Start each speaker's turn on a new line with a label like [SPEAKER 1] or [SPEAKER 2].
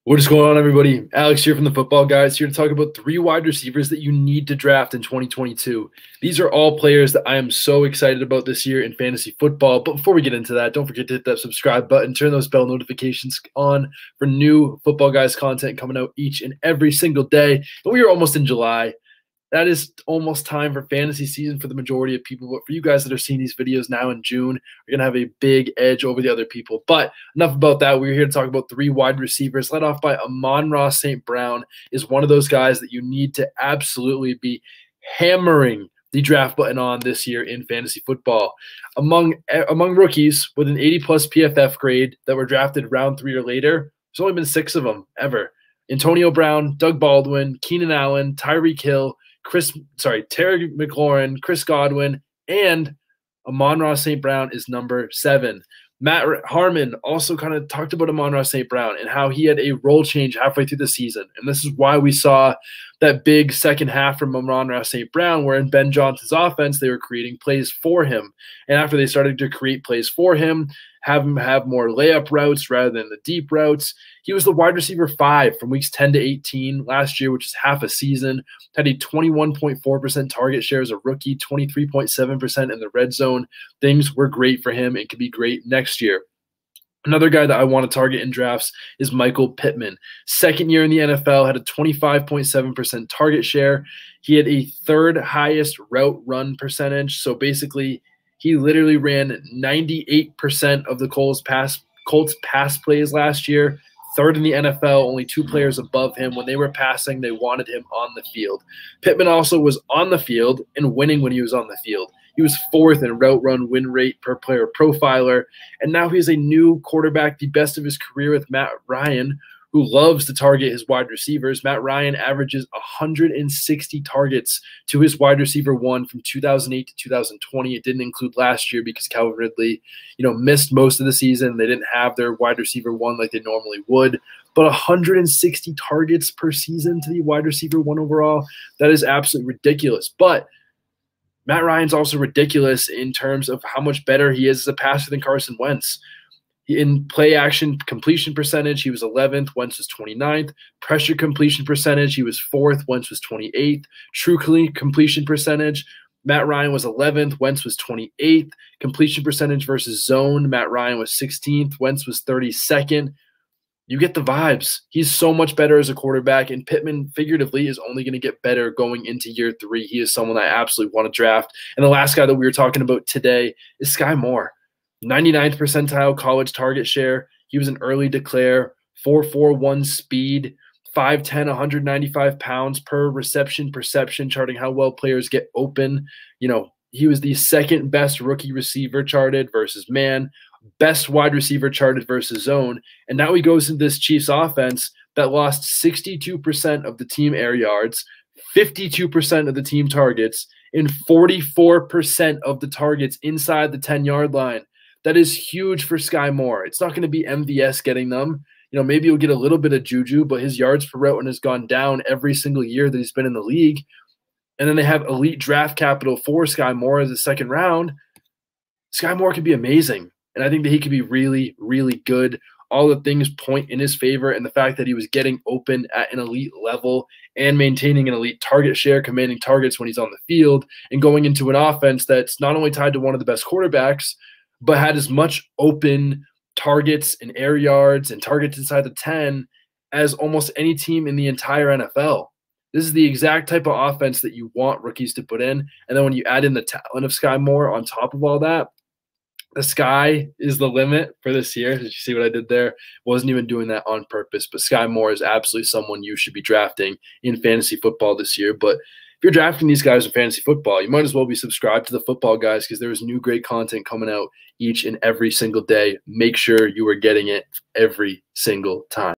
[SPEAKER 1] What is going on, everybody? Alex here from the Football Guys, here to talk about 3 wide receivers that you need to draft in 2022. These are all players that I am so excited about this year in fantasy football. But before we get into that, don't forget to hit that subscribe button, turn those bell notifications on for new Football Guys content coming out each and every single day. And we are almost in July. That is almost time for fantasy season for the majority of people. But for you guys that are seeing these videos now in June, you're going to have a big edge over the other people. But enough about that. We're here to talk about 3 wide receivers, led off by Amon-Ra St. Brown, is one of those guys that you need to absolutely be hammering the draft button on this year in fantasy football. Among rookies with an 80-plus PFF grade that were drafted round 3 or later, there's only been 6 of them ever. Antonio Brown, Doug Baldwin, Keenan Allen, Tyreek Hill, Terry McLaurin, Chris Godwin, and Amon-Ra St. Brown is number 7. Matt Harmon also kind of talked about Amon-Ra St. Brown and how he had a role change halfway through the season. And this is why we saw that big second half from Amon-Ra St. Brown, where in Ben Johnson's offense, they were creating plays for him. And after they started to create plays for him, have him have more layup routes rather than the deep routes, he was the wide receiver 5 from weeks 10 to 18 last year, which is half a season. Had a 21.4% target share as a rookie, 23.7% in the red zone. Things were great for him and could be great next year. Another guy that I want to target in drafts is Michael Pittman. Second year in the NFL, had a 25.7% target share. He had a 3rd highest route run percentage. So basically, he literally ran 98% of the Colts pass plays last year. 3rd in the NFL, only 2 players above him. When they were passing, they wanted him on the field. Pittman also was on the field and winning when he was on the field. He was 4th in route run win rate per player profiler. And now he's a new quarterback, the best of his career with Matt Ryan, who loves to target his wide receivers. Matt Ryan averages 160 targets to his wide receiver 1 from 2008 to 2020. It didn't include last year because Calvin Ridley, missed most of the season. They didn't have their wide receiver 1 like they normally would. But 160 targets per season to the wide receiver 1 overall, that is absolutely ridiculous. But Matt Ryan's also ridiculous in terms of how much better he is as a passer than Carson Wentz. In play action completion percentage, he was 11th. Wentz was 29th. Pressure completion percentage, he was 4th. Wentz was 28th. True completion percentage, Matt Ryan was 11th. Wentz was 28th. Completion percentage versus zone, Matt Ryan was 16th. Wentz was 32nd. You get the vibes. He's so much better as a quarterback, and Pittman, figuratively, is only going to get better going into year 3. He is someone I absolutely want to draft. And the last guy that we were talking about today is Skyy Moore. 99th percentile college target share. He was an early declare, 4.41 speed, 5'10", 195 pounds per reception perception, charting how well players get open. He was the 2nd best rookie receiver charted versus man, best wide receiver charted versus zone. And now he goes into this Chiefs offense that lost 62% of the team air yards, 52% of the team targets, and 44% of the targets inside the 10-yard line. That is huge for Skyy Moore. It's not going to be MVS getting them. Maybe he'll get a little bit of juju, but his yards per route has gone down every single year that he's been in the league. And then they have elite draft capital for Skyy Moore as a 2nd round. Skyy Moore could be amazing. And I think that he could be really, really good. All the things point in his favor, and the fact that he was getting open at an elite level and maintaining an elite target share, commanding targets when he's on the field, and going into an offense that's not only tied to one of the best quarterbacks, but had as much open targets and air yards and targets inside the 10 as almost any team in the entire NFL. This is the exact type of offense that you want rookies to put in. And then when you add in the talent of Skyy Moore on top of all that, the sky is the limit for this year. Did you see what I did there? Wasn't even doing that on purpose. But Skyy Moore is absolutely someone you should be drafting in fantasy football this year. But if you're drafting these guys in fantasy football, you might as well be subscribed to the Football Guys, because there is new great content coming out each and every single day. Make sure you are getting it every single time.